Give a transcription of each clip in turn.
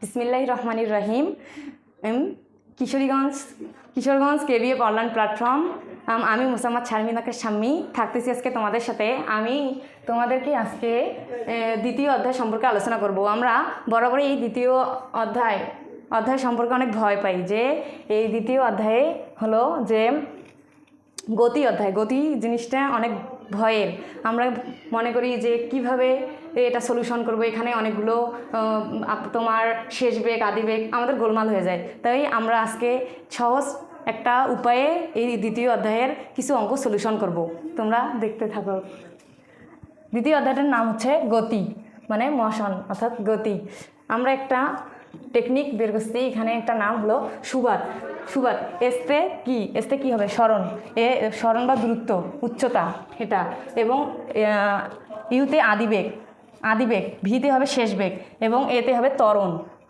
বিসমিল্লাহির রহমানির রহিম। Kishoreganj KBF online platform. আমি মোসাম্মদ শারমিনাকে শাম্মী থাকতেছি আজকে তোমাদের সাথে। আমি তোমাদেরকে আজকে দ্বিতীয় অধ্যায় সম্পর্কে আলোচনা করব। আমরা বরাবরই এই দ্বিতীয় অধ্যায় সম্পর্কে অনেক ভয় পাই, যে এই দ্বিতীয় অধ্যায়ে হলো যে গতি অধ্যায়। গতি জিনিসটা অনেক ভয়ের। আমরা মনে করি যে কিভাবে এটা সলিউশন করব, এখানে অনেকগুলো তোমার শেষ বেগ আদি বেগ আমাদের গোলমাল হয়ে যায়। তাই আমরা আজকে সহজ একটা উপায়ে এই দ্বিতীয় অধ্যায়ের কিছু অঙ্ক সলিউশন করব। তোমরা দেখতে থাকো। দ্বিতীয় অধ্যায়টার নাম হচ্ছে গতি, মানে মোশন অর্থাৎ গতি। আমরা একটা টেকনিক বের করছি। এখানে একটা নাম হলো সুবাদ। এসতে কি হবে? স্মরণ বা দূরত্ব, উচ্চতা এটা। এবং ইউতে আদিবেগ, ভিতে হবে শেষ বেগ, এবং এতে হবে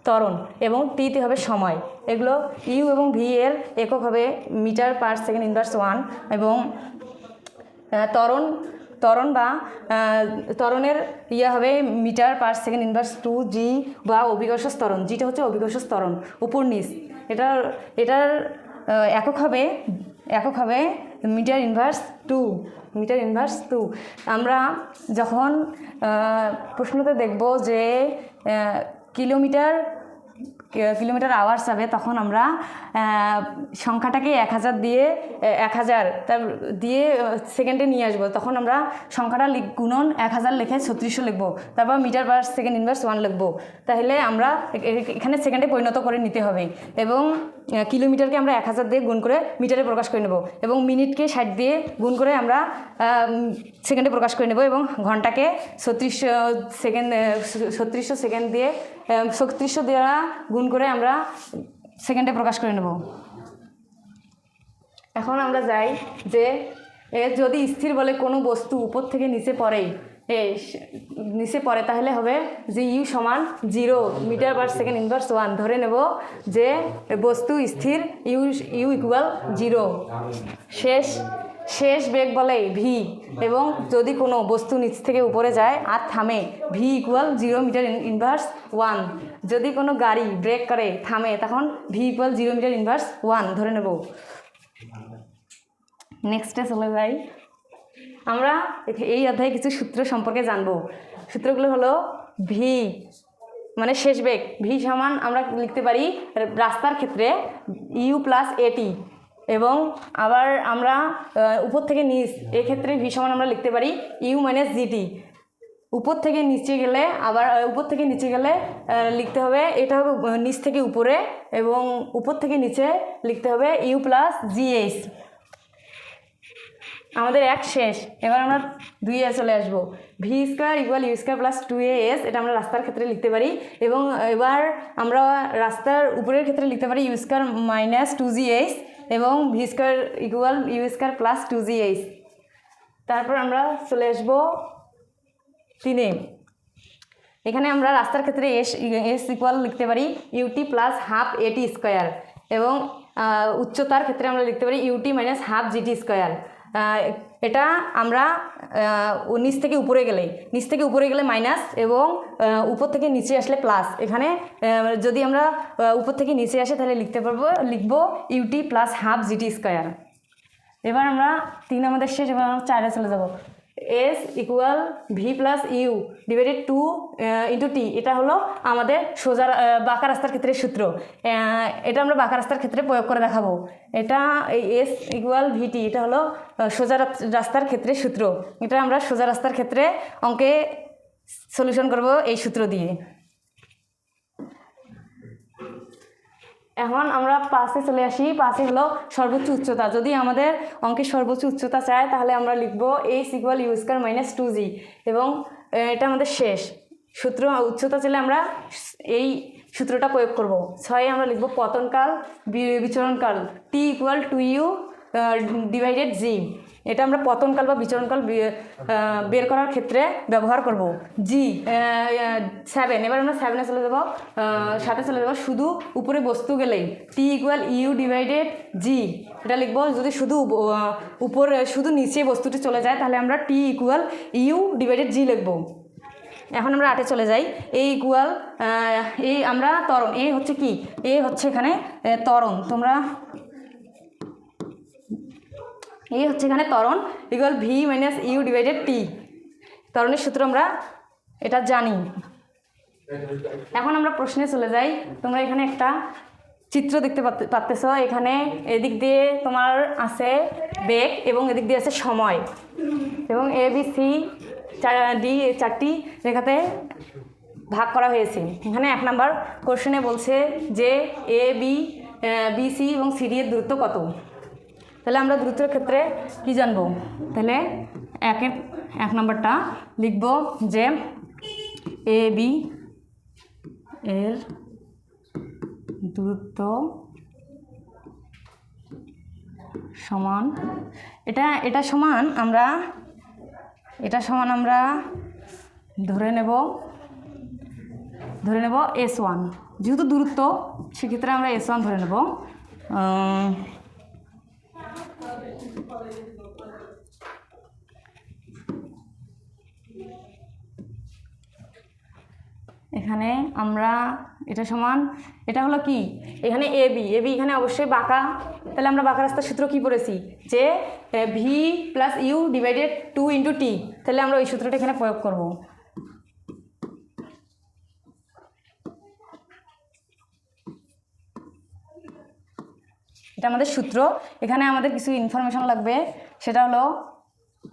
ত্বরণ, এবং টিতে হবে সময়। এগুলো ইউ এবং ভি এর একক হবে মিটার পার সেকেন্ড ইনভার্স 1, এবং ত্বরণের হবে মিটার পার সেকেন্ড ইনভার্স 2 জি, বা অভিকর্ষ ত্বরণ। জিটা হচ্ছে অভিকর্ষ ত্বরণ, উপর নিচ। এটার একক হবে মিটার ইনভার্স 2। আমরা যখন প্রশ্নতে দেখব যে কিলোমিটার আওয়ার্স হবে, তখন আমরা সংখ্যাটাকে 1000 দিয়ে সেকেন্ডে নিয়ে আসবো। তখন আমরা সংখ্যাটা গুণন 1000 লিখে 3600 লিখবো, তারপর মিটার পার সেকেন্ড ইনভার্স 1 লিখবো। তাহলে আমরা এখানে সেকেন্ডে পরিণত করে নিতে হবে, এবং কিলোমিটারকে আমরা 1000 দিয়ে গুণ করে মিটারে প্রকাশ করে নেব, এবং মিনিটকে 60 দিয়ে গুণ করে আমরা সেকেন্ডে প্রকাশ করে নেব, এবং ঘন্টাকে 3600 সেকেন্ড দিয়ে 3600 দ্বারা গুণ করে আমরা সেকেন্ডে প্রকাশ করে নেব। এখন আমরা যাই যে যদি স্থির বলে কোনো বস্তু উপর থেকে নিচে পড়ে, তাহলে হবে যে ইউ সমান 0 মিটার পার সেকেন্ড ইনভার্স 1। ধরে নেব যে বস্তু স্থির, ইউ ইকুয়াল 0। শেষ বেগ বলে ভি, এবং যদি কোনো বস্তু নিচ থেকে উপরে যায় আর থামে, ভি ইকুয়াল 0 মিটার ইনভার্স 1। যদি কোনো গাড়ি ব্রেক করে থামে, তখন ভি ইকুয়াল 0 মিটার ইনভার্স 1 ধরে নেব। নেক্সটে চলে যাই। আমরা এই অধ্যায়ে কিছু সূত্র সম্পর্কে জানব। সূত্রগুলো হলো ভি মানে শেষ বেগ, ভি সমান আমরা লিখতে পারি রাস্তার ক্ষেত্রে ইউ প্লাস এটি, এবং আবার আমরা উপর থেকে নিচ, এক্ষেত্রে ভি সমান আমরা লিখতে পারি ইউ মাইনাস জিটি। উপর থেকে নিচে গেলে লিখতে হবে, এটা হবে নিচ থেকে উপরে, এবং উপর থেকে নিচে লিখতে হবে ইউ প্লাস জিএস। আমাদের এক শেষ। এবার আমরা 2 চলে আসবো। V square equal U square plus 2as, এটা আমরা রাস্তার ক্ষেত্রে লিখতে পারি। এবং এবার আমরা রাস্তার উপরের ক্ষেত্রে লিখতে পারি ইউ স্কোয়ার মাইনাস 2gh, এবং V square equal U square plus 2gh। তারপর আমরা চলে আসবো 3। এখানে আমরা রাস্তার ক্ষেত্রে এস ইকুয়াল লিখতে পারি UT plus half AT square, এবং উচ্চতার ক্ষেত্রে আমরা লিখতে পারি UT minus half GT square. এটা আমরা নিচ থেকে উপরে গেলে মাইনাস, এবং উপর থেকে নিচে আসলে প্লাস। এখানে যদি আমরা উপর থেকে নিচে আসে, তাহলে লিখবো UT plus half GT square. এবার আমরা 3 আমাদের শেষ। এবার আমরা 4 চলে যাব। S equal V plus U divided 2 into T. এটা হলো আমাদের সোজা বাঁকা রাস্তার ক্ষেত্রে সূত্র। এটা আমরা বাঁকা রাস্তার ক্ষেত্রে প্রয়োগ করে দেখাবো। এটা এস ইকুয়াল ভিটি, এটা হলো সোজা রাস্তার ক্ষেত্রে সূত্র। এটা আমরা সোজা রাস্তার ক্ষেত্রে অঙ্কে সলিউশন করব এই সূত্র দিয়ে। এখন আমরা 5 চলে আসি। 5 হলো সর্বোচ্চ উচ্চতা। যদি আমাদের অঙ্কের সর্বোচ্চ উচ্চতা চায়, তাহলে আমরা লিখব S equal U square minus 2g, এবং এটা আমাদের শেষ সূত্র। উচ্চতা চাইলে আমরা এই সূত্রটা প্রয়োগ করব। 6 আমরা লিখব পতনকাল বিচরণকাল টি ইকুয়াল 2u ডিভাইডেড জি। এটা আমরা পতনকাল বা বিচরণকাল বের করার ক্ষেত্রে ব্যবহার করব। জি 7। এবার আমরা 7 চলে যাব, 7 চলে যাব। শুধু উপরে বস্তু গেলেই টি ইকুয়াল ইউ ডিভাইডেড জি, এটা লিখবো। যদি শুধু নিচে বস্তুটি চলে যায়, তাহলে আমরা টি ইকুয়াল ইউ ডিভাইডেড জি লিখবো। এখন আমরা 8-এ চলে যাই। এই ইকুয়াল এই আমরা ত্বরণ, এ হচ্ছে কি, এ হচ্ছে এখানে ত্বরণ, তোমরা এই হচ্ছে এখানে ত্বরণ equal V minus U divided T, ত্বরণের সূত্র আমরা এটা জানি। এখন আমরা প্রশ্নে চলে যাই। তোমরা এখানে একটা চিত্র দেখতে পাচ্তেছ, এখানে এদিক দিয়ে তোমার আছে বেগ এবং এদিক দিয়ে আছে সময়, এবং এ বি সি ডি 4টি রেখাতে ভাগ করা হয়েছে। এখানে 1 নাম্বার কোশ্চেনে বলছে যে এ বি সি এবং সিডি এর দূরত্ব কত। তাহলে আমরা দূরত্বের ক্ষেত্রে কি জানবো, তাহলে 1 নাম্বারটা লিখব যে এ বি এর দূরত্ব সমান, এটা সমান আমরা ধরে নেব S1, যেহেতু দূরত্ব সেক্ষেত্রে আমরা S1 ধরে নেব। এখানে আমরা এটা সমান, এটা হলো কি, এখানে এ বি এখানে অবশ্যই বাঁকা, তাহলে আমরা বাঁকা রাস্তার সূত্র কি পড়েছি যে V plus U divided 2 into T, তাহলে আমরা ওই সূত্রটা এখানে প্রয়োগ করব। এটা আমাদের সূত্র। এখানে আমাদের কিছু ইনফরমেশন লাগবে, সেটা হলো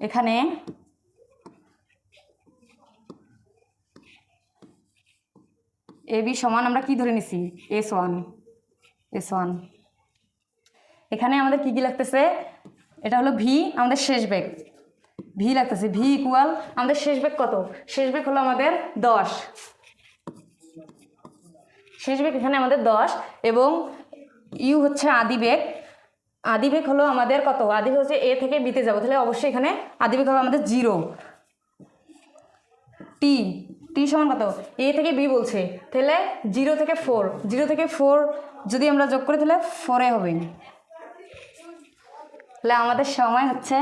এখানে এ বি সমান আমরা কি ধরে নিছি S1। এখানে আমাদের কি লাগতেছে, এটা হলো ভি, আমাদের শেষ বেগ ভি লাগতেছে, ভি ইকুয়াল আমাদের শেষ বেগ কত, শেষ বেগ হলো আমাদের 10, শেষ বেগ এখানে আমাদের 10, এবং ইউ হচ্ছে আদি বেগ হলো আমাদের কত, আদি বেগ হচ্ছে এ থেকে বিতে যাবো, তাহলে অবশ্যই এখানে আদি বেগ হবে আমাদের 0। টি সমান কত, এ থেকে বি বলছে, তাহলে 0 থেকে 4 যদি আমরা যোগ করি তাহলে 4 হবে, তাহলে আমাদের সময় হচ্ছে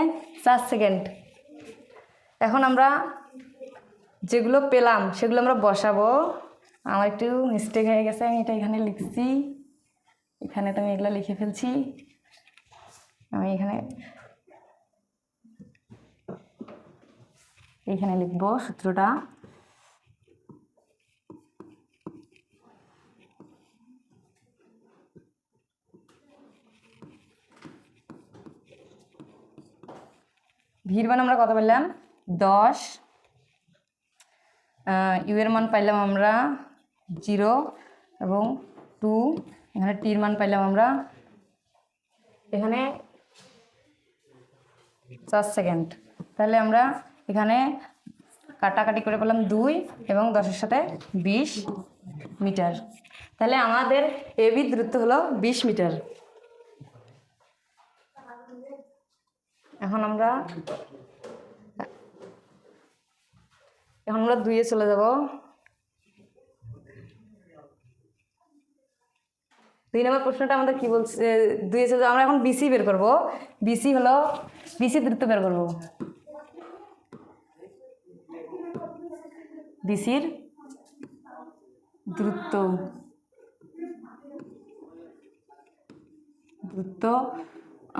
4 সেকেন্ড। এখন আমরা যেগুলো পেলাম সেগুলো আমরা বসাবো। আমার একটু মিস্টেক হয়ে গেছে, আমি এটা এখানে লিখছি, এখানে তো আমি এগুলো লিখে ফেলছি, আমি এখানে লিখবো সূত্রটা। ভির মান আমরা কত পেলাম 10, ইউ এর মান পাইলাম আমরা 0 এবং 2, এখানে টির মান পাইলাম আমরা এখানে 4 সেকেন্ড, তাহলে আমরা এখানে কাটাকাটি করে পেলাম 2 এবং 10-এর সাথে 20 মিটার, তাহলে আমাদের এবি দূরত্ব হলো 20 মিটার। এখন আমরা 2-এ চলে যাব। 2 নম্বর প্রশ্নটা আমাদের কি বলছে, 2-এ চলে আমরা এখন বিসি বের করব। বিসি দূরত্ব বের করব। বিসির দূরত্ব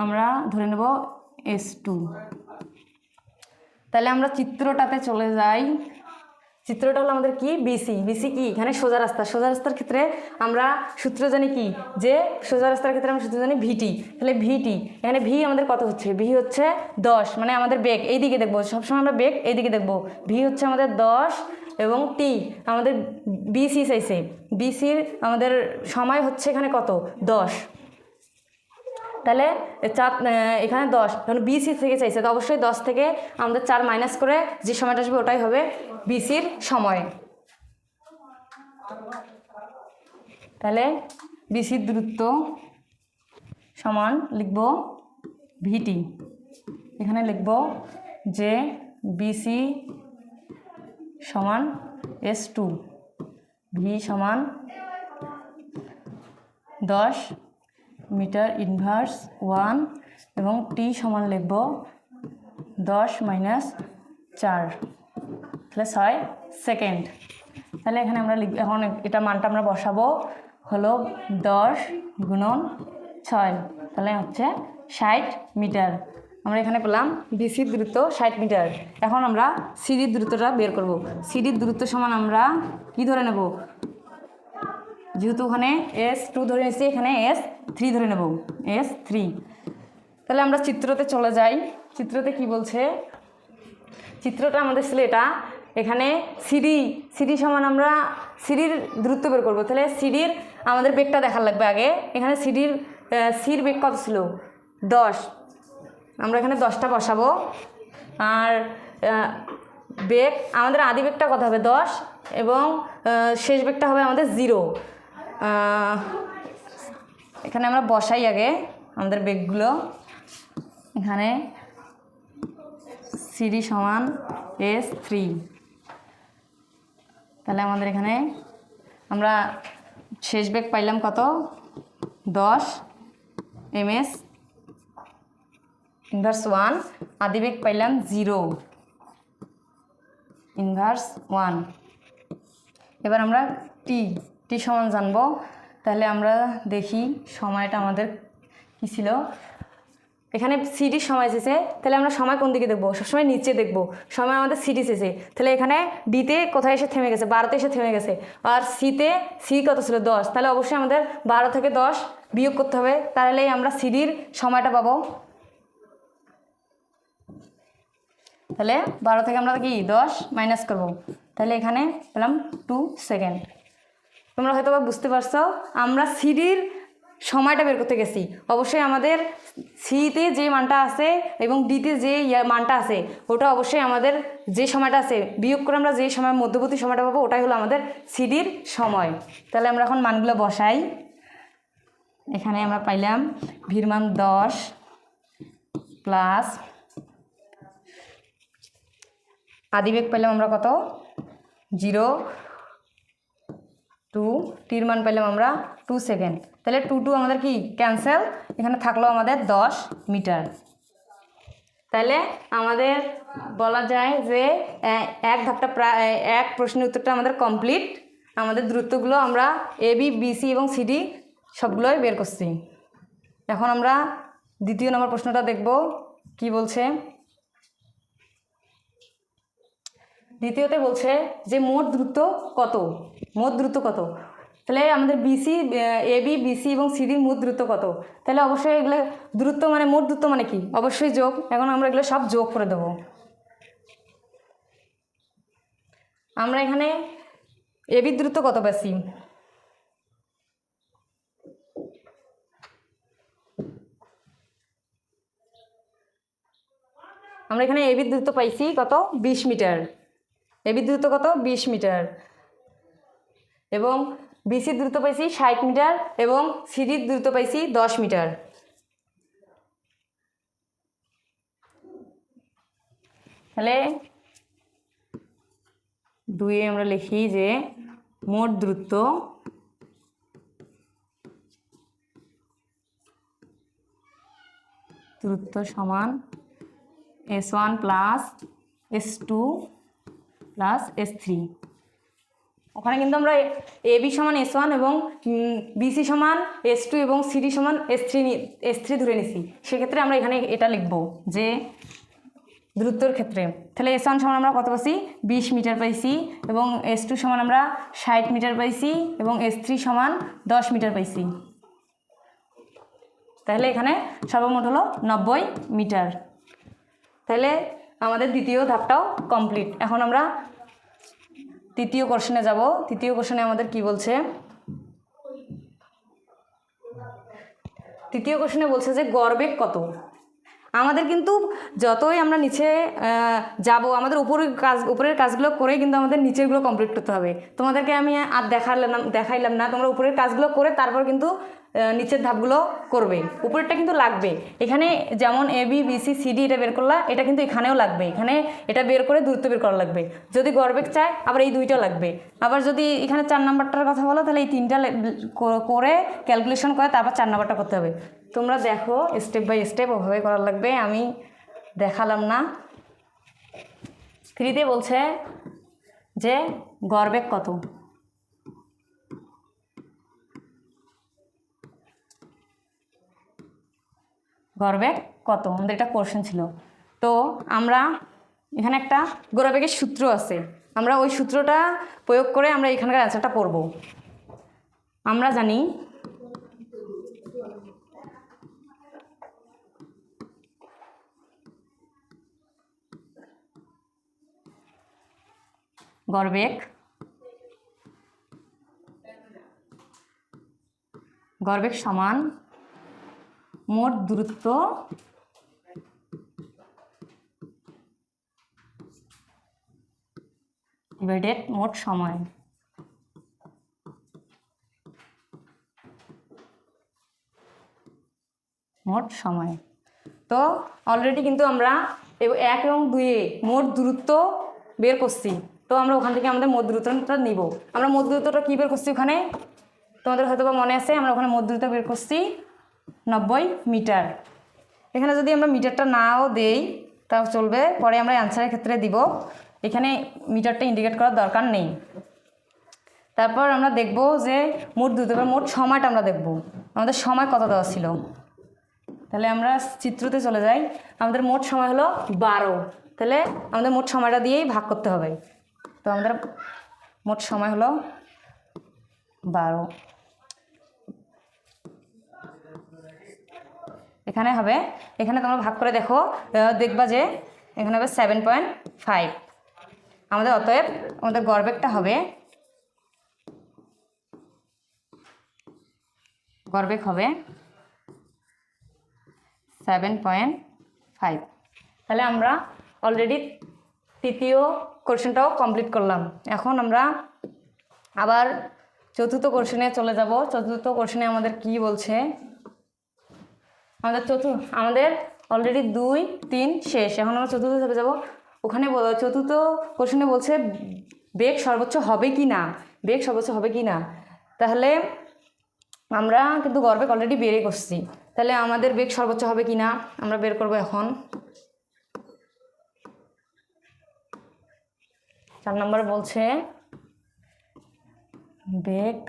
আমরা ধরে নেব S2। তাহলে আমরা চিত্রটাতে চলে যাই। চিত্রটা হলো আমাদের কি, বিসি কি, এখানে সোজা রাস্তার ক্ষেত্রে আমরা সূত্র জানি কি, যে সোজা রাস্তার ক্ষেত্রে আমরা সূত্র জানি ভিটি, তাহলে ভিটি এখানে ভি আমাদের কত হচ্ছে, ভি হচ্ছে 10, মানে আমাদের বেগ এই দিকে দেখবো, সবসময় আমরা বেগ এই দিকে দেখবো, ভি হচ্ছে আমাদের 10 এবং টি আমাদের বিসি চাইছে, বিসির আমাদের সময় হচ্ছে এখানে কত 10, তাহলে এখানে 10, কারণ বিসি থেকে চাইছে, তো অবশ্যই 10 থেকে আমাদের 4 মাইনাস করে যে সময়টা আসবে ওটাই হবে বিসির সময়। তাহলে বিসির দূরত্ব সমান লিখব ভিটি, এখানে লিখব যে বিসি সমান S2, ভি সমান 10 মিটার ইনভার্স 1 এবং টি সমান লিখব 10 - 4, তাহলে 6 সেকেন্ড। তাহলে এখানে আমরা এখন এটা মানটা আমরা বসাবো, হলো 10 গুণন 6, তাহলে হচ্ছে 60 মিটার। আমরা এখানে পেলাম বিসির দূরত্ব 60 মিটার। এখন আমরা সিডির দূরত্বটা বের করব। সিডির দূরত্ব সমান আমরা কি ধরে নেব, যেহেতু ওখানে S2 ধরে নিচ্ছি, এখানে S3 ধরে নেব, S3। তাহলে আমরা চিত্রতে চলে যাই। চিত্রতে কি বলছে, চিত্রটা আমাদের ছিল এটা, এখানে সিডি সমান আমরা সিডির দূরত্ব বের করবো। তাহলে সিডির আমাদের বেগটা দেখার লাগবে আগে। এখানে সির বেগ কত ছিল, 10, আমরা এখানে 10টা বসাবো। আর বেগ আমাদের আদি বেগটা কত হবে, 10, এবং শেষ বেগটা হবে আমাদের 0। এখানে আমরা বসাই আগে আমাদের বেগগুলো। এখানে সিডি সমান S3, তাহলে আমাদের এখানে আমরা শেষ বেগ পাইলাম কত, 10 ms ইনভার্স 1, আদি বেগ পাইলাম 0 ইনভার্স 1। এবার আমরা টি সমান জানবো। তাহলে আমরা দেখি সময়টা আমাদের কী ছিল। এখানে সিডির সময় শেষে, তাহলে আমরা সময় কোন দিকে দেখবো, সবসময় নিচে দেখবো। সময় আমাদের সিডি শেষে, তাহলে এখানে ডিতে কোথায় এসে থেমে গেছে, 12তে এসে থেমে গেছে। আর সি কত ছিল, 10, তাহলে অবশ্যই আমাদের 12 থেকে 10 বিয়োগ করতে হবে, তাহলেই আমরা সিডির সময়টা পাবো। তাহলে 12 থেকে আমরা কি 10 মাইনাস করবো, তাহলে এখানে পেলাম 2 সেকেন্ড। তোমরা হয়তো বুঝতে পারছো, আমরা সিডির সময়টা বের করতে গেছি। অবশ্যই আমাদের সিতে যে মানটা আছে এবং ডিতে যে মানটা আছে, ওটা অবশ্যই আমাদের যে সময়টা আছে বিয়োগ করে আমরা যে সময় মধ্যবর্তী সময়টা পাবো, ওটাই হলো আমাদের সিডির সময়। তাহলে আমরা এখন মানগুলো বসাই। এখানে আমরা পাইলাম ভির মান 10 প্লাস আদিবেগ পাইলাম আমরা কত, 0, 2, টির মান পাইলাম আমরা 2 সেকেন্ড। তাহলে 2 আমাদের কি ক্যান্সেল, এখানে থাকলো আমাদের 10 মিটার। তাহলে আমাদের বলা যায় যে এক ধাপটা এক প্রশ্নের উত্তরটা আমাদের কমপ্লিট। আমাদের দূরত্বগুলো আমরা AB, BC এবং CD সবগুলোই বের করছি। এখন আমরা দ্বিতীয় নম্বর প্রশ্নটা দেখব কি বলছে। দ্বিতীয়তে বলছে যে মোট দূরত্ব কত, মোট দূরত্ব কত। তাহলে আমাদের AB, BC এবং সিডির মোট দূরত্ব কত। তাহলে অবশ্যই এগুলো দূরত্ব মানে মোট দূরত্ব মানে কি, অবশ্যই যোগ। এখন আমরা এগুলো সব যোগ করে দেব। আমরা এখানে ABর দূরত্ব কত পাচ্ছি, আমরা এখানে ABর দূরত্ব পাইছি কত, 20 মিটার। ABর দূরত্ব কত, 20 মিটার। এবং BCর দূরত্ব পাইছি 60 মিটার এবং সিডির দূরত্ব পাইছি 10 মিটার। তাহলে 2 আমরা লিখি যে মোট দূরত্ব সমান S1 plus S2 plus S3। ওখানে কিন্তু আমরা AB সমান S1 এবং BC সমান S2 এবং CD সমান S3 ধরে নিছি। সেক্ষেত্রে আমরা এখানে এটা লিখব যে দূরত্বর ক্ষেত্রে। তাহলে S1 সমান আমরা কত পাইছি, 20 মিটার পাইছি, এবং S2 সমান আমরা 60 মিটার পাইছি, এবং S3 সমান 10 মিটার পাইছি। তাহলে এখানে সর্বমোট হলো 90 মিটার। তাহলে আমাদের দ্বিতীয় ধাপটাও কমপ্লিট। এখন আমরা তৃতীয় কোশ্চেনে যাব। তৃতীয় কোশ্চেনে আমাদের কি বলছে, তৃতীয় কোশ্চেনে বলছে যে গড়বেগ কত। আমাদের কিন্তু যতই আমরা নিচে যাব, আমাদের উপরের কাজগুলো করেই কিন্তু আমাদের নিচেরগুলো কমপ্লিট করতে হবে। তোমাদেরকে আমি আর দেখাইলাম না, তোমরা উপরের কাজগুলো করে তারপর কিন্তু নিচের ধাপগুলো করবে। উপরেরটা কিন্তু লাগবে। এখানে যেমন AB, BC, CD এটা বের করলা, এটা কিন্তু এখানেও লাগবে। এখানে এটা বের করে দূরত্ব বের করা লাগবে। যদি গড়বেগ চায় আবার এই দুইটা লাগবে। আবার যদি এখানে 4 নাম্বারটার কথা বলো, তাহলে এই 3টা করে ক্যালকুলেশন করে তারপর 4 নাম্বারটা করতে হবে। তোমরা দেখো স্টেপ বাই স্টেপ ওভাবে করার লাগবে, আমি দেখালাম না। 3তে বলছে যে গড়বেগ কত। গড়বেগ কত আমাদের এটা কোশ্চেন ছিল। তো আমরা এখানে একটা গড়বেগের সূত্র আছে, আমরা ওই সূত্রটা প্রয়োগ করে আমরা এখানকার অ্যান্সারটা করব। আমরা জানি গড়বেগ সমান মোট দূরত্ব ডিভাইডেড মোট সময়। তো অলরেডি কিন্তু আমরা 1 এবং 2-এ মোট দূরত্ব বের করছি। তো আমরা ওখান থেকে আমাদের মোট দূরত্বটা নিব। আমরা মোট দূরত্বটা কী বের করছি ওখানে, তোমাদের হয়তো বা মনে আছে, আমরা ওখানে মোট দূরত্ব বের করছি 90 মিটার। এখানে যদি আমরা মিটারটা নাও দেই তাও চলবে, পরে আমরা অ্যান্সারের ক্ষেত্রে দিব, এখানে মিটারটা ইন্ডিকেট করার দরকার নেই। তারপর আমরা দেখব যে মোট দূরত্ব, মোট সময়টা আমরা দেখব আমাদের সময় কত দেওয়া ছিল। তাহলে আমরা চিত্রতে চলে যাই। আমাদের মোট সময় হলো 12, তাহলে আমাদের মোট সময়টা দিয়েই ভাগ করতে হবে। তো আমাদের মোট সময় হলো 12, এখানে হবে, এখানে তোমরা ভাগ করে দেখো, দেখবা যে এখানে হবে 7.5। আমাদের অতএব আমাদের গড়বেগটা হবে, গড়বেগ হবে 7.5। তাহলে আমরা অলরেডি তৃতীয় কোশ্চেনটাও কমপ্লিট করলাম। এখন আমরা আবার চতুর্থ কোশ্চেনে চলে যাব। চতুর্থ কোশ্চেনে আমাদের কি বলছে, আমাদের অলরেডি 2, 3 শেষ। এখন আমরা চতুর্থ ধাপে যাব। ওখানে চতুর্থ কোশ্চেনে বলছে বেগ সর্বোচ্চ হবে কি না, বেগ সর্বোচ্চ হবে কি না। তাহলে আমরা কিন্তু গড়বেগ অলরেডি বেরই করছি, তাহলে আমাদের বেগ সর্বোচ্চ হবে কি না আমরা বের করব। এখন 4 নম্বর বলছে বেগ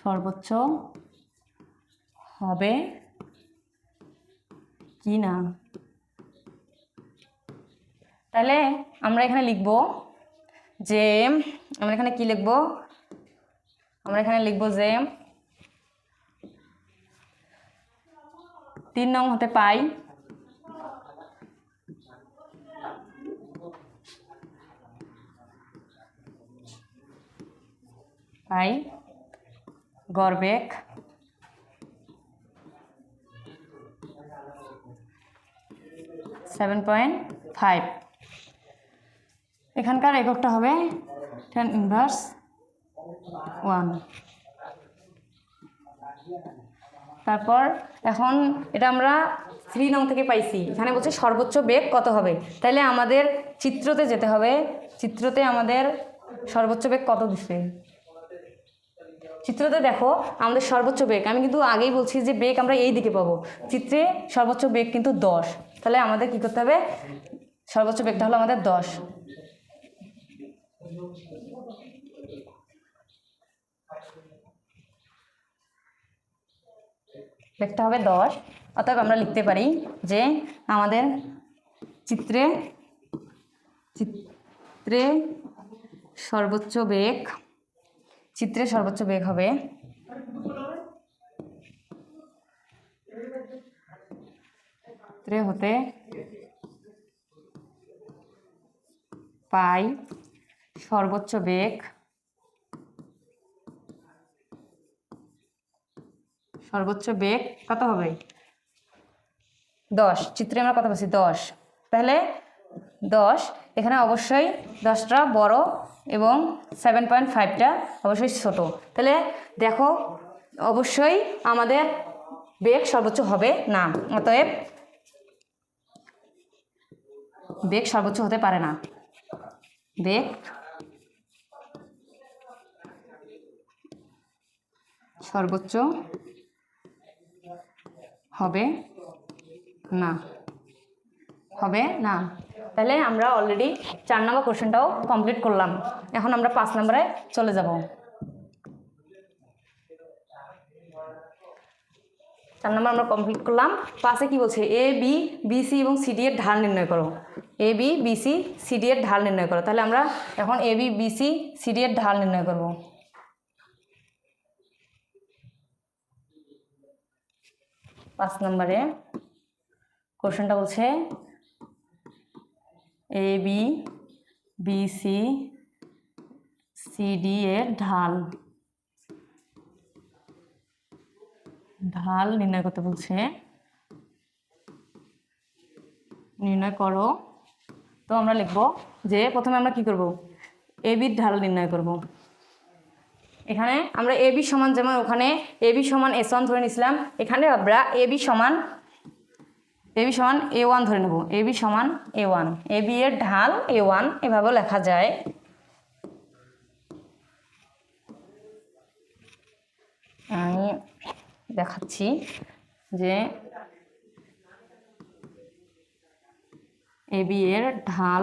সর্বোচ্চ হবে কি না। তাহলে আমরা এখানে লিখব যে, আমরা এখানে কি লিখব, আমরা এখানে লিখব যে 3 নং হতে পাই গড়বেগ (7.5) এখানকার এককটা হবে 10^1। তারপর এখন এটা আমরা 3 নং থেকে পাইছি, এখানে বলছে সর্বোচ্চ বেগ কত হবে। তাহলে আমাদের চিত্রতে যেতে হবে, চিত্রতে আমাদের সর্বোচ্চ বেগ কত দিচ্ছে। চিত্রতে দেখো আমাদের সর্বোচ্চ বেগ, আমি কিন্তু আগেই বলছি যে বেগ আমরা এই দিকে পাবো, চিত্রে সর্বোচ্চ বেগ কিন্তু 10। তাহলে আমাদের কি করতে হবে, সর্বোচ্চ বেগটা হলো আমাদের 10। বেগটা হবে 10। অতএব আমরা লিখতে পারি যে আমাদের চিত্রে সর্বোচ্চ বেগ হবে হতে পাই সর্বোচ্চ বেগ কত হবে 10। চিত্রে আমরা কত পাচ্ছি 10। তাহলে 10, এখানে অবশ্যই 10টা বড় এবং 7.5টা অবশ্যই ছোট। তাহলে দেখো অবশ্যই আমাদের বেগ সর্বোচ্চ হবে না, অতএব বেগ সর্বোচ্চ হতে পারে না, বেগ সর্বোচ্চ হবে না। হবে না। তাহলে আমরা অলরেডি 4 নম্বর কোশ্চেনটাও কমপ্লিট করলাম। এখন আমরা 5 নম্বরে চলে যাব। 4 নম্বর আমরা কমপ্লিট করলাম। 5-এ কি বলছে? এ বি বিসি এবং সিডি এর ঢাল নির্ণয় করো। এ বি বিসি সিডি এর ঢাল নির্ণয় করো। তাহলে আমরা এখন এ বি বিসি সিডি এর ঢাল নির্ণয় করব। 5 নম্বরে কোশ্চেনটা বলছে এ বি বিসি সিডি এর ঢাল নির্ণয় করতে বলছে। নির্ণয় করো। তো আমরা লিখব যে প্রথমে আমরা কি করব? এ বির ঢাল নির্ণয় করব। এখানে আমরা এ বি সমান, যেমন ওখানে এ বি সমান S1 ধরে নিয়েছিলাম, এখানে আমরা এ বি সমান A1 ধরে নেব। এ বি সমান A1, এ বি এর ঢাল A1 এভাবেও লেখা যায়। আমি দেখাচ্ছি যে এ বি এর ঢাল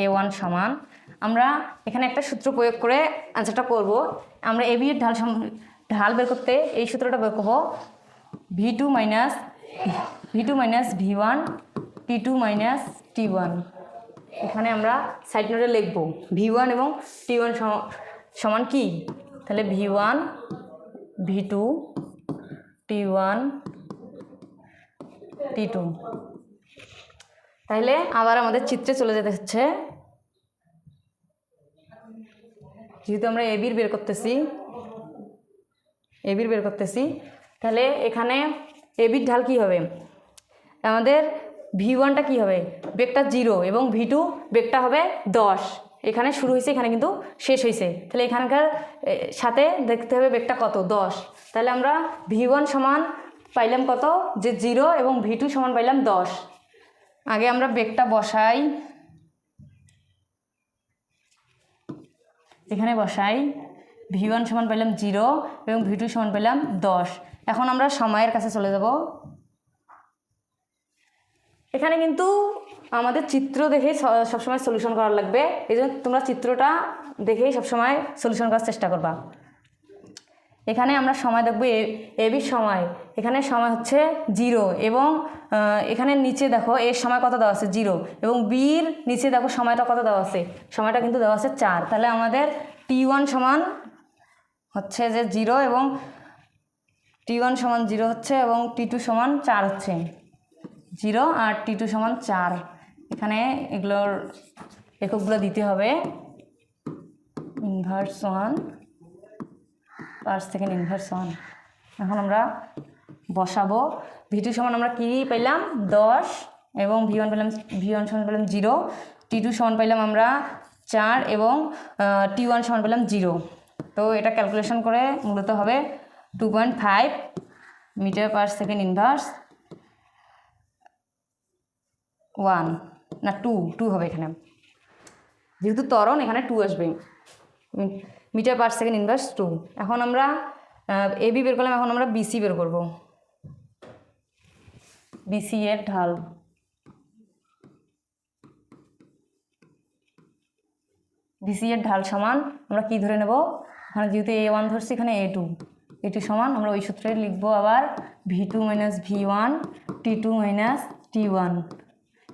A1 সমান, আমরা এখানে একটা সূত্র প্রয়োগ করে আনসারটা করব। আমরা এ বি এর ঢাল বের করতে এই সূত্রটা বের করব, V2 minus V1 T2 minus T1। এখানে আমরা সাইড নোটে লিখব V1 এবং T1 সমান কি? তাহলে V1 V2 T1 T2। তাহলে আবার আমাদের চিত্রে চলে যেতে হচ্ছে। যেহেতু আমরা এ বির বের করতেছি, তাহলে এখানে এ বির ঢাল কি হবে? আমাদের V1টা কি হবে? বেগটা 0 এবং V2 বেগটা হবে 10। এখানে শুরু হয়েছে, এখানে কিন্তু শেষ হয়েছে। তাহলে এখানকার সাথে দেখতে হবে বেগটা কত? 10। তাহলে আমরা V1 সমান পাইলাম কত? যে 0 এবং V2 সমান পাইলাম 10। আগে আমরা বেগটা বসাই, এখানে বসাই। V1 সমান পাইলাম 0 এবং V2 সমান পাইলাম 10। এখন আমরা সময়ের কাছে চলে যাব। এখানে কিন্তু আমাদের চিত্র দেখেই সবসময় সলিউশন করা লাগবে, এই জন্য তোমরা চিত্রটা দেখেই সবসময় সলিউশন করার চেষ্টা করবা। এখানে আমরা সময় দেখব এ বির সময়। এখানে সময় হচ্ছে 0 এবং এখানে নিচে দেখো এর সময় কত দেওয়া আছে? 0। এবং বির নিচে দেখো সময়টা কত দেওয়া আছে? সময়টা কিন্তু দেওয়া আছে 4। তাহলে আমাদের T1 সমান হচ্ছে যে 0 এবং T1 সমান 0 হচ্ছে এবং T2 সমান 4 হচ্ছে। 0 আর T2 সমান 4। এখানে এগুলোর এককগুলো দিতে হবে। Inverse 1 per second inverse 1। এখন আমরা বসাবো। V2 সমান আমরা কি পাইলাম? 10 এবং V1 সমান পেলাম 0। T2 সমান পাইলাম আমরা 4 এবং T1 সমান পেলাম 0। তো এটা ক্যালকুলেশন করে মূলত হবে 2.5 মিটার পার সেকেন্ড ইনভার্স 1 না 2 হবে এখানে, যেহেতু ত্বরণ এখানে 2 আসবে। Metre per second inverse 2। এখন আমরা এ বি বের করলাম, এখন আমরা বিসি বের করব। বিসি এর ঢাল সমান আমরা কি ধরে নেব? এখানে যেহেতু A1 ধরছি, এখানে A2 সমান আমরা ওই সূত্রে লিখবো আবার V2 minus V1 T2 minus T1।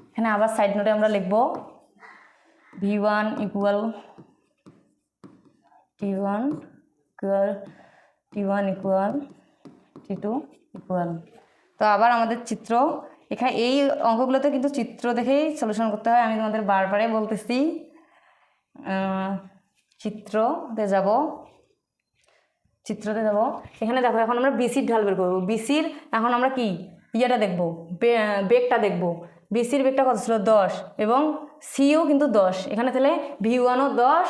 এখানে আবার সাইড নোটে আমরা লিখব V1 equal T1 equal T2 equal. তো আবার আমাদের চিত্র, এখানে এই অঙ্কগুলোতে কিন্তু চিত্র দেখেই সলিউশন করতে হয়। আমি তোমাদের বারবারে বলতেছি। চিত্রতে যাব। এখানে দেখো, এখন আমরা বিসির ঢাল বের করবো। বিসির এখন আমরা কি ইয়েটা দেখবো, বেগটা দেখবো। বিসির বেগটা কত ছিল? 10 এবং সিও কিন্তু 10। এখানে তাহলে V1ও 10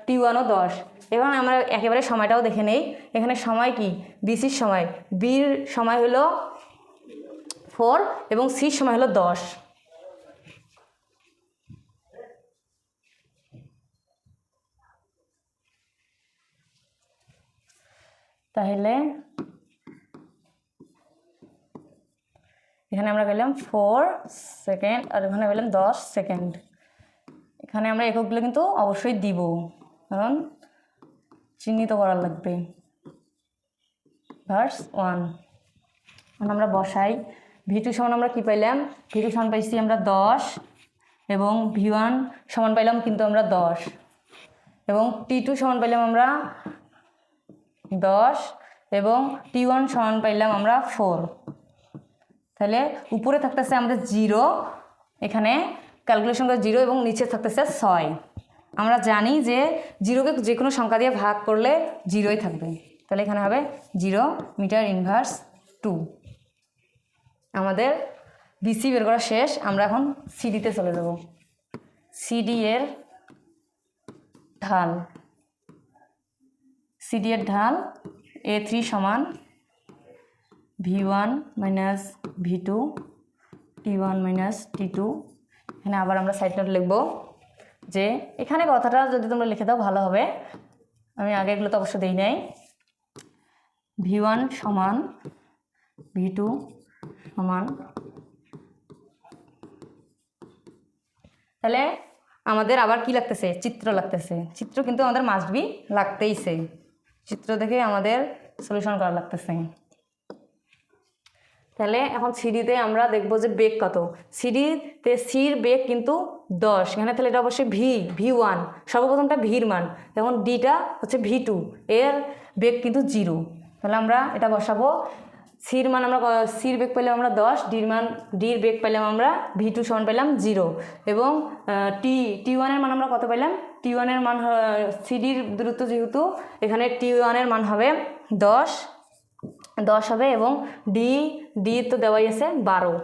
T1ও 10। এবং আমরা একেবারে সময়টাও দেখে নেই। এখানে সময় কি? বিসির সময়, বির সময় হলো 4 এবং সির সময় হলো 10। তাহলে এখানে আমরা পেলাম 4 সেকেন্ড আর এখানে পেলাম 10 সেকেন্ড। এখানে আমরা এককগুলো কিন্তু অবশ্যই দিব, কারণ চিহ্নিত করা লাগবে। ভার্স 1 এখন আমরা বসাই। V2 সমান আমরা কি পাইলাম? V2 সমান পাইছি আমরা 10 এবং V1 সমান পাইলাম কিন্তু আমরা 10 এবং T2 সমান পাইলাম আমরা 10 এবং T1 সমান পাইলাম আমরা 4। তাহলে উপরে থাকতেছে আমাদের 0, এখানে ক্যালকুলেশন করে 0 এবং নিচে থাকতেছে 6। আমরা জানি যে 0কে যে কোনো সংখ্যা দিয়ে ভাগ করলে 0ই থাকবে, তাহলে এখানে হবে 0 মিটার ইনভার্স 2। আমাদের বিসি বের করা শেষ। আমরা এখন সিডিতে চলে যাব। সিডি এর ঢাল, সিডি এর ঢাল A3 সমান V1 minus V2 T1 minus T2। এখানে আবার আমরা সাইড নোট লিখব যে এখানে কথাটা যদি তোমরা লিখে দাও ভালো হবে, আমি আগেগুলো তো অবশ্য দিই নাই। V1 সমান V2 সমান, তাহলে আমাদের আবার কি লাগতেছে? চিত্র লাগতেছে। চিত্র কিন্তু আমাদের মাস্ট বি লাগতেইছে, চিত্র দেখে আমাদের সলিউশন করা লাগতেছে। তাহলে এখন সিডিতে আমরা দেখব যে বেগ কত। সিডিতে সির বেগ কিন্তু 10, এখানে তাহলে এটা অবশ্যই V1 সর্বপ্রথমটা ভির মান, যেমন ডিটা হচ্ছে V2, এর বেগ কিন্তু 0। তাহলে আমরা এটা বসাবো। সির মান আমরা সির বেগ পেলাম আমরা 10, ডির বেগ পেলাম আমরা V2 সমান পেলাম 0 এবং T1 এর মান আমরা কত পেলাম? T1 এর মান সিডির দূরত্ব যেহেতু এখানে T1 এর মান হবে 10 হবে এবং ডি তো দেওয়াই আছে 12।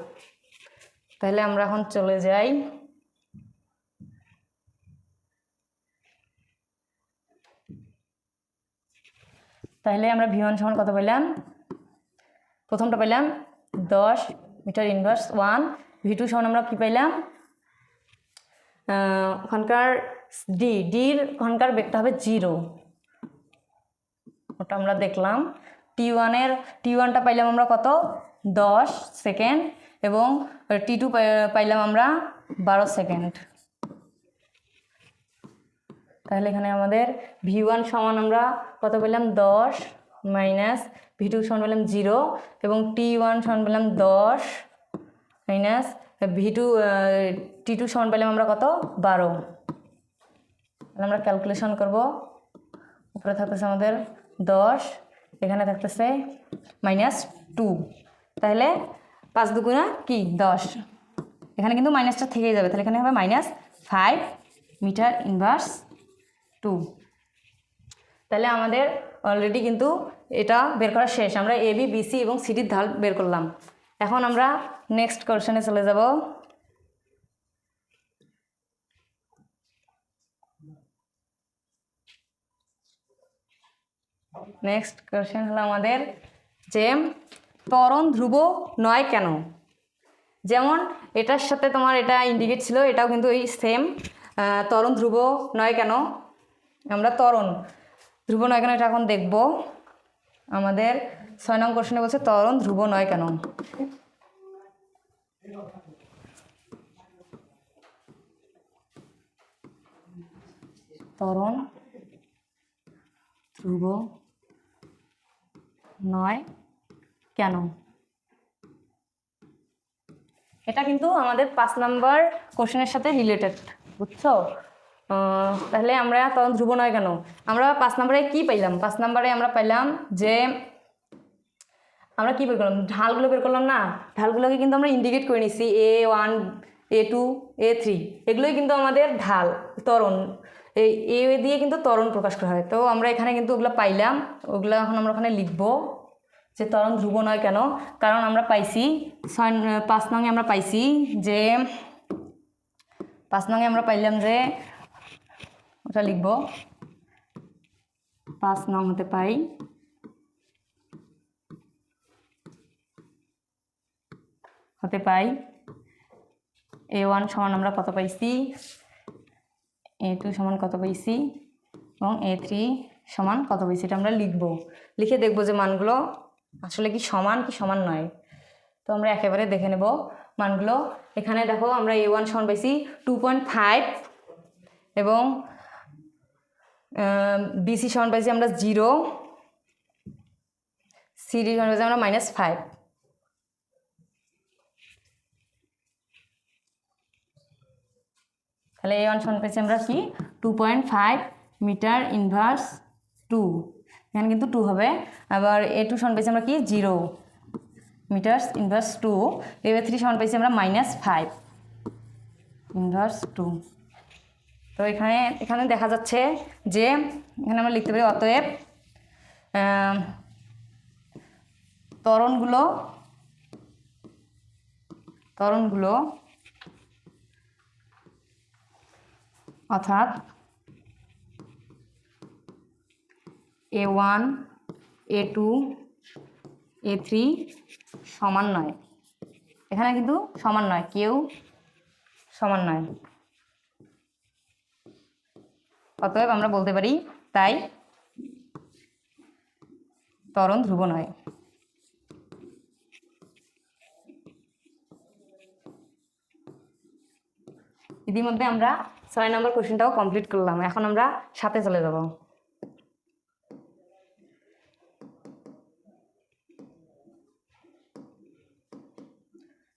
তাহলে আমরা এখন চলে যাই তাহলে আমরা V1 সমান কত পেলাম? প্রথমটা পেলাম 10 মিটার ইনভার্স 1। V2 সমান আমরা কি পেলাম? ওখানকার ডির ওখানকার বেগটা হবে 0, ওটা আমরা দেখলাম। T1টা পাইলাম আমরা কত? 10 সেকেন্ড এবং T2 পাইলাম আমরা 12 সেকেন্ড। তাহলে এখানে আমাদের V1 সমান আমরা কত পেলাম? 10 মাইনাস V2 সমান পেলাম 0 এবং T1 সমান পেলাম 10 মাইনাস T2 সমান পেলাম আমরা কত? 12। তাহলে আমরা ক্যালকুলেশন করব। উপরে থাকতেছে আমাদের 10, এখানে থাকতেছে -2, তাহলে 5 দুগুণা কি 10, এখানে কিন্তু মাইনাসটা থেকেই যাবে, তাহলে এখানে হবে -5 মিটার ইনভার্স 2। তাহলে আমাদের অলরেডি কিন্তু এটা বের করা শেষ। আমরা AB, BC এবং সিডির ঢাল বের করলাম। এখন আমরা নেক্সট কোশ্চেনে চলে যাব। নেক্সট কোশ্চেন হলো আমাদের যে ত্বরণ ধ্রুব নয় কেন। যেমন এটার সাথে তোমার এটা ইন্ডিকেট ছিল, এটাও কিন্তু এই সেম। ত্বরণ ধ্রুব নয় কেন, আমরা ত্বরণ ধ্রুব নয় কেন এটা এখন দেখব। আমাদের 6 নং কোশ্চেনে বলছে ত্বরণ ধ্রুব নয় কেন। ত্বরণ ধ্রুব নয় কেন, এটা কিন্তু আমাদের 5 নাম্বার কোশ্চেনের সাথে রিলেটেড, বুঝছো? তাহলে আমরা ত্বরণ ধ্রুব নয় কেন, আমরা 5 নাম্বারে কি পাইলাম? 5 নাম্বারে আমরা পাইলাম যে আমরা কি বের করলাম? ঢালগুলো বের করলাম না, ঢালগুলোকে কিন্তু আমরা ইন্ডিকেট করে নিচ্ছি A1, A2, A3, এগুলোই কিন্তু আমাদের ঢাল ত্বরণ। এই এ দিয়ে কিন্তু ত্বরণ প্রকাশ করা হয়। তো আমরা এখানে কিন্তু ওগুলো পাইলাম, ওগুলো এখন আমরা ওখানে লিখবো যে ত্বরণ ধ্রুব নয় কেন। কারণ আমরা পাইছি 5 নঙে আমরা পাইছি যে 5 নঙে আমরা পাইলাম যে ওটা লিখবো 5 নং হতে পাই A1 সমান আমরা কত পাইছি, A2 সমান কত পাইছি এবং A3 সমান কত পাইছি, এটা আমরা লিখবো। লিখে দেখবো যে মানগুলো আসলে কি সমান নয়। তো আমরা একেবারে দেখে নেব মানগুলো। এখানে দেখো আমরা A1 সমান পাইছি 2.5 এবং BC সমান পাইছি আমরা 0, CD সমান পাইছি আমরা -5। তাহলে A1 সমান পাইছি আমরা কি 2.5 মিটার ইনভার্স 2, এখানে কিন্তু 2 হবে। আবার A2 সমান পাইছি আমরা কি 0 মিটার ইনভার্স 2। A3 সমান পাইছি আমরা -5 ইনভার্স 2। তো এখানে দেখা যাচ্ছে যে এখানে আমরা লিখতে পারি অতএব ত্বরণগুলো অর্থাৎ A1 A2 A3 সমান নয়। এখানে কিন্তু সমান নয়, কেউ সমান নয়। অতএব আমরা বলতে পারি তাই ত্বরণ ধ্রুব নয়। ইতিমধ্যে আমরা 6 নম্বর কোশ্চেনটাও কমপ্লিট করলাম। এখন আমরা 7-এ চলে যাব।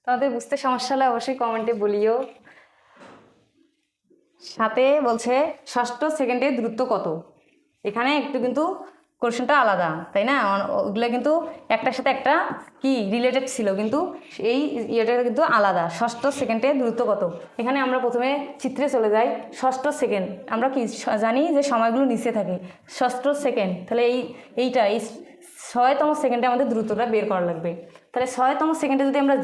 তাদের বুঝতে সমস্যা হলে অবশ্যই কমেন্টে বলিও। 7-এ বলছে ষষ্ঠ সেকেন্ডে দূরত্ব কত। এখানে একটু কিন্তু কোশ্চেনটা আলাদা, তাই না? ওগুলো কিন্তু একটার সাথে একটা কি রিলেটেড ছিল, কিন্তু এই ইয়েটা কিন্তু আলাদা। ষষ্ঠ সেকেন্ডে দূরত্ব কত। এখানে আমরা প্রথমে চিত্রে চলে যাই। ষষ্ঠ সেকেন্ড আমরা কি জানি যে সময়গুলো নিচে থাকে। ষষ্ঠ সেকেন্ড, তাহলে এই 6তম সেকেন্ডে আমাদের দূরত্বটা বের করা লাগবে। তাহলে 6তম সেকেন্ডে যদি আমরা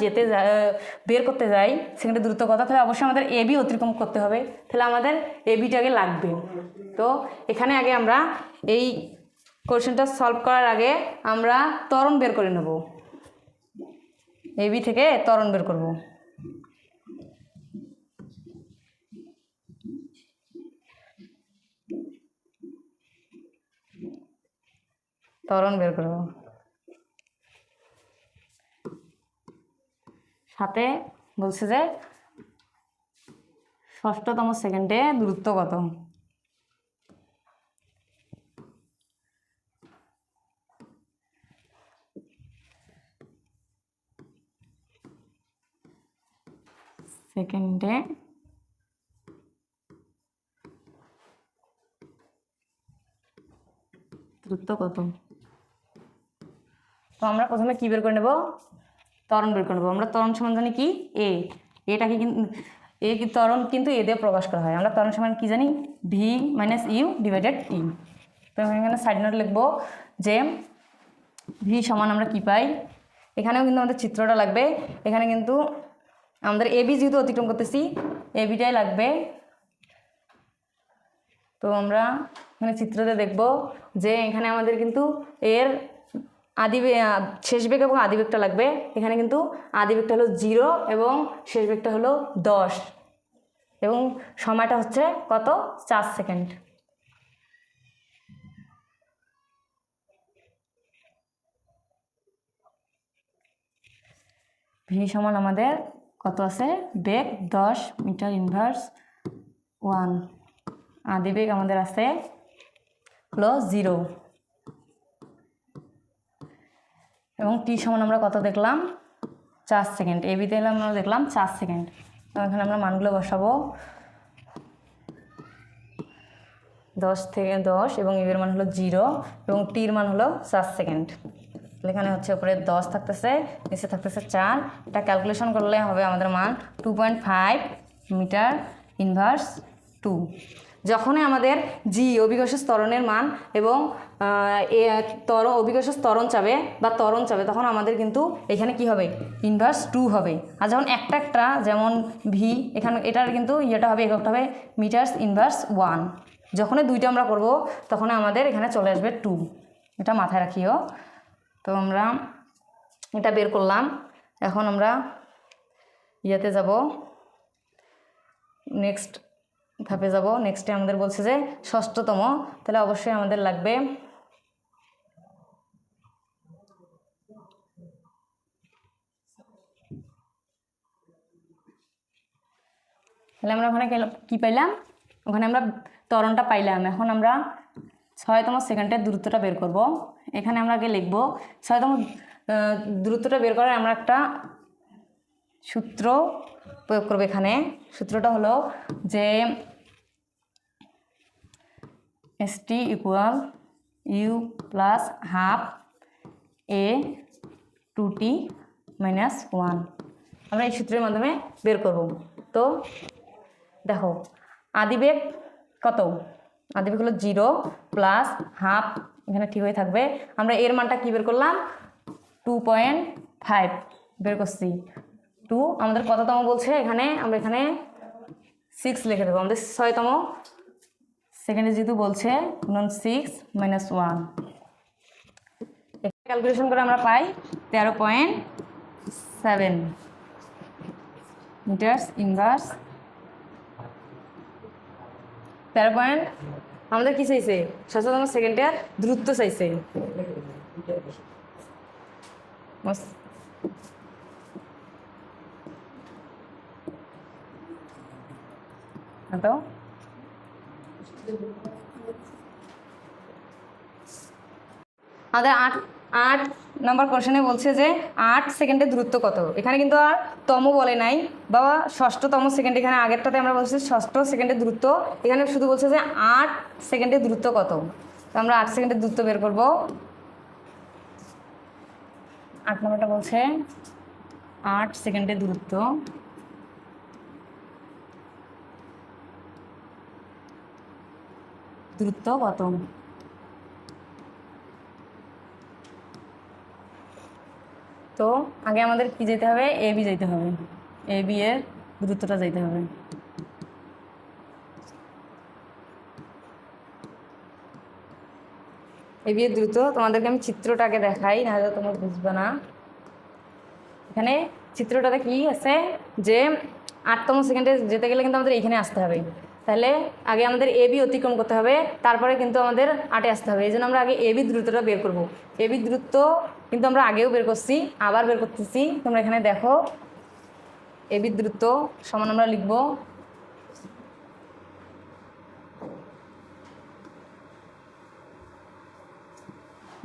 বের করতে যাই সেকেন্ডে দূরত্ব কত, তাহলে অবশ্যই আমাদের এবি অতিক্রম করতে হবে। তাহলে আমাদের এবিটাকে লাগবে। তো এখানে আগে আমরা এই কোশ্চেনটা সলভ করার আগে আমরা ত্বরণ বের করে নেব। এবি থেকে ত্বরণ বের করব। ত্বরণ বের করব। সাথে বলছে যে ষষ্ঠতম সেকেন্ডে দূরত্ব কত। সেকেন্ডে দূরত্ব কত। তো আমরা প্রথমে কি বের করে নেব, ত্বরণ বের করে নেব। আমরা ত্বরণ সমান জানি কি এটাকে কিন্তু ত্বরণ কিন্তু এ দিয়ে প্রকাশ করা হয়। আমরা ত্বরণ সমান কি জানি V - U / T। তো এখানে সাইড নোট লিখবো যে V সমান আমরা কি পাই। এখানেও কিন্তু আমাদের চিত্রটা লাগবে। এখানে কিন্তু আমাদের এবি যেহেতু অতিক্রম করতেছি এবিটাই লাগবে। তো আমরা এখানে চিত্রতে দেখব যে এখানে আমাদের কিন্তু এর শেষ বেগ এবং আদি বেগটা লাগবে। এখানে কিন্তু আদি বেগটা হলো 0 এবং শেষ বেগটা হলো 10 এবং সময়টা হচ্ছে কত 4 সেকেন্ড। ভি সমান আমাদের কত আছে, বেগ 10 মিটার ইনভার্স 1। আদি বেগ আমাদের আছে হলো 0 এবং টি সমান আমরা কত দেখলাম 4 সেকেন্ড। এবিতে আমরা দেখলাম 4 সেকেন্ড। তো এখানে আমরা মানগুলো বসাবো 10 থেকে 10 এবং এর মান হলো 0 এবং টির মান হলো 4 সেকেন্ড। এখানে হচ্ছে উপরে 10 থাকতেছে, নিচে থাকতেছে 4। এটা ক্যালকুলেশন করলে হবে আমাদের মান 2.5 মিটার ইনভার্স 2। যখনই আমাদের জি অভিকর্ষ ত্বরণের মান এবং অভিকর্ষ ত্বরণ চাবে বা ত্বরণ চাবে, তখন আমাদের কিন্তু এখানে কি হবে ইনভার্স 2 হবে। আর যখন একটা যেমন ভি এখানে এটার কিন্তু ইয়েটা হবে, এককটা হবে মিটার্স ইনভার্স 1। যখনই দুইটা আমরা করব তখন আমাদের এখানে চলে আসবে 2। এটা মাথায় রাখিও। তো আমরা এটা বের করলাম। এখন আমরা ইয়েতে যাব, নেক্সট ধাপে যাব। নেক্সটে আমাদের বলছে যে ষষ্ঠতম, তাহলে অবশ্যই আমাদের লাগবে তাহলে আমরা ওখানে কী পাইলাম, ওখানে আমরা ত্বরণটা পাইলাম। এখন আমরা 6তম সেকেন্ডের দূরত্বটা বের করব। এখানে আমরা আগে লিখব 6তম দূরত্বটা বের করার আমরা একটা সূত্র প্রয়োগ করব। এখানে সূত্রটা হলো যে ST equal U plus half A 2T minus 1, আমরা এই সূত্রের মাধ্যমে বের করব। তো দেখো আদিবেগ কত, আদিবেগ হলো 0 প্লাস হাফ, এখানে ঠিক হয়ে থাকবে। আমরা এর মানটা কী বের করলাম, 2.5 বের করছি। 2 আমাদের কততম বলছে এখানে, আমরা এখানে 6 লিখে দেবো। আমাদের 6তম সেকেন্ডে যেহেতু বলছে 6 মাইনাস 1, ক্যালকুলেশন করে আমরা পাই 13.7 মিটার্স ইনভার্স। 13 আমাদের কি চাইছে, 6তম সেকেন্ডের দূরত্ব চাইছে। তো আমাদের 8 নম্বর কোশ্চেনে বলছে যে 8 সেকেন্ডের দূরত্ব কত। এখানে কিন্তু আর তম বলে নাই, বা 6তম সেকেন্ড, এখানে আগেরটাতে আমরা বলছি 6ষ্ঠ সেকেন্ডের দূরত্ব, এখানে শুধু বলছে যে 8 সেকেন্ডের দূরত্ব কত। তো আমরা 8 সেকেন্ডের দূরত্ব বের করব। 8 নম্বরটা বলছে 8 সেকেন্ডের দূরত্ব কত। তো আগে আমাদের কি যেতে হবে, এবি যেতে হবে, এবি এর দূরত্বটা যেতে হবে। এবি এর দূরত্ব তোমাদেরকে আমি চিত্রটাকে দেখাই, নাহলে তোমরা বুঝবে না। এখানে চিত্রটাতে কি আছে যে 8তম সেকেন্ডে যেতে গেলে কিন্তু আমাদের এখানে আসতে হবে। তাহলে আগে আমাদের এবি অতিক্রম করতে হবে, তারপরে কিন্তু আমাদের 8-এ আসতে হবে। এই জন্য আমরা আগে এবি দূরত্বটা বের করব। এবি দূরত্ব কিন্তু আমরা আগেও বের করছি, আবার বের করতেছি। তোমরা এখানে দেখো এবি দূরত্ব সমান আমরা লিখব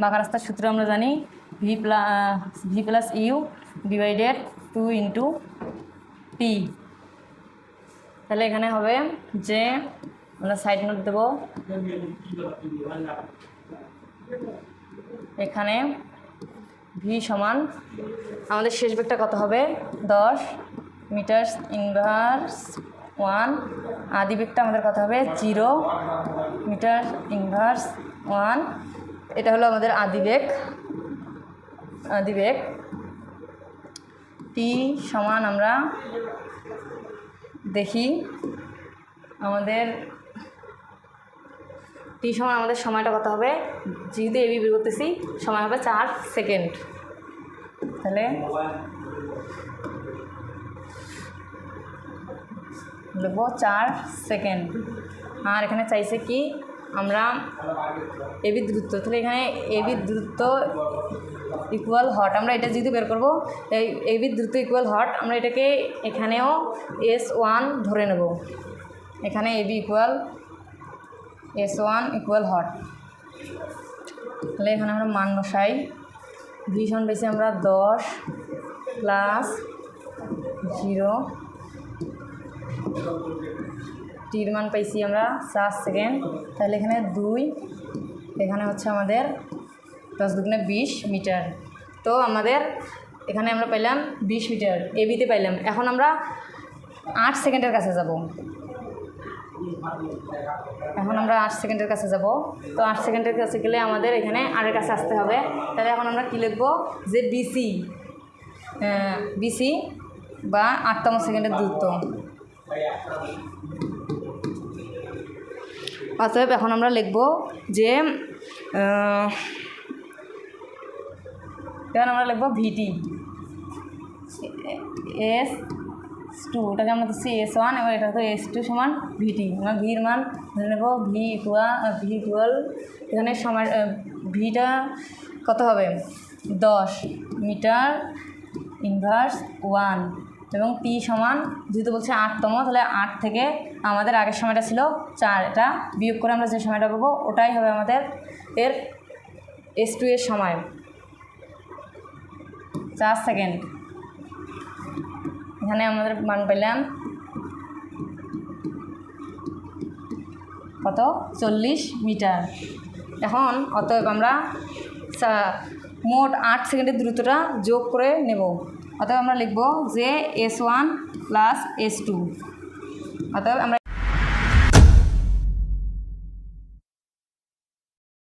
বাঁকা রাস্তার সূত্র আমরা জানি, V plus U divided 2 into T. তাহলে এখানে হবে যে আমরা সাইড নোট দেব, এখানে ভি সমান আমাদের শেষ বেগটা কত হবে 10 মিটার্স ইনভার্স 1, আদি বেগটা আমাদের কত হবে 0 মিটার ইনভার্স 1। এটা হলো আমাদের আদি বেগ। টি সমান আমরা দেখি আমাদের টি সমান আমাদের সময়টা কত হবে, যেহেতু এবি বের করতেছি সময় হবে 4 সেকেন্ড। তাহলে লিখব 4 সেকেন্ড। আর এখানে চাইছে কি আমরা এবি দূরত্ব, তাহলে এখানে এবি দূরত্ব ইকুয়াল হট, আমরা এটা যেহেতু বের করবো, এই এবি দূরত্ব ইকুয়াল হট, আমরা এটাকে এখানেও S1 ধরে নেব। এখানে AB equal S1 equal hot. তাহলে এখানে আমরা মান বসাই, ভি সমান পেয়েছি আমরা 10 প্লাস 0, টির মান পাইছি আমরা 4 সেকেন্ড। তাহলে এখানে 2, এখানে হচ্ছে আমাদের 10 দুগুণে 20 মিটার। তো আমাদের এখানে আমরা পাইলাম 20 মিটার, এবিতে পাইলাম। এখন আমরা 8 সেকেন্ডের কাছে যাব। তো 8 সেকেন্ডের কাছে গেলে আমাদের এখানে আরের কাছে আসতে হবে। তাহলে এখন আমরা কী লিখব, যে বিসি বা 8তম সেকেন্ডের দূরত্ব। অতএব এখন আমরা লিখব যে ভিটি S2, ওটাকে আমরা দিচ্ছি S1, এবার এটা তো S2 সমান ভিটি। আমরা ভির মান ধরে নেব ভি ইকুয়াল এখানে সময় ভিটা কত হবে 10 মিটার ইনভার্স 1, এবং টি সমান যেহেতু বলছে 8তম, তাহলে 8 থেকে আমাদের আগের সময়টা ছিল 4, এটা বিয়োগ করে আমরা যে সময়টা পাবো ওটাই হবে আমাদের এর S2 এর সময়। 4 সেকেন্ড। এখানে আমাদের মান পেলাম কত, 40 মিটার। এখন অতএব আমরা মোট 8 সেকেন্ডের দূরত্বটা যোগ করে নেব। অতএব আমরা লিখব যে S1 + S2। অতএব আমরা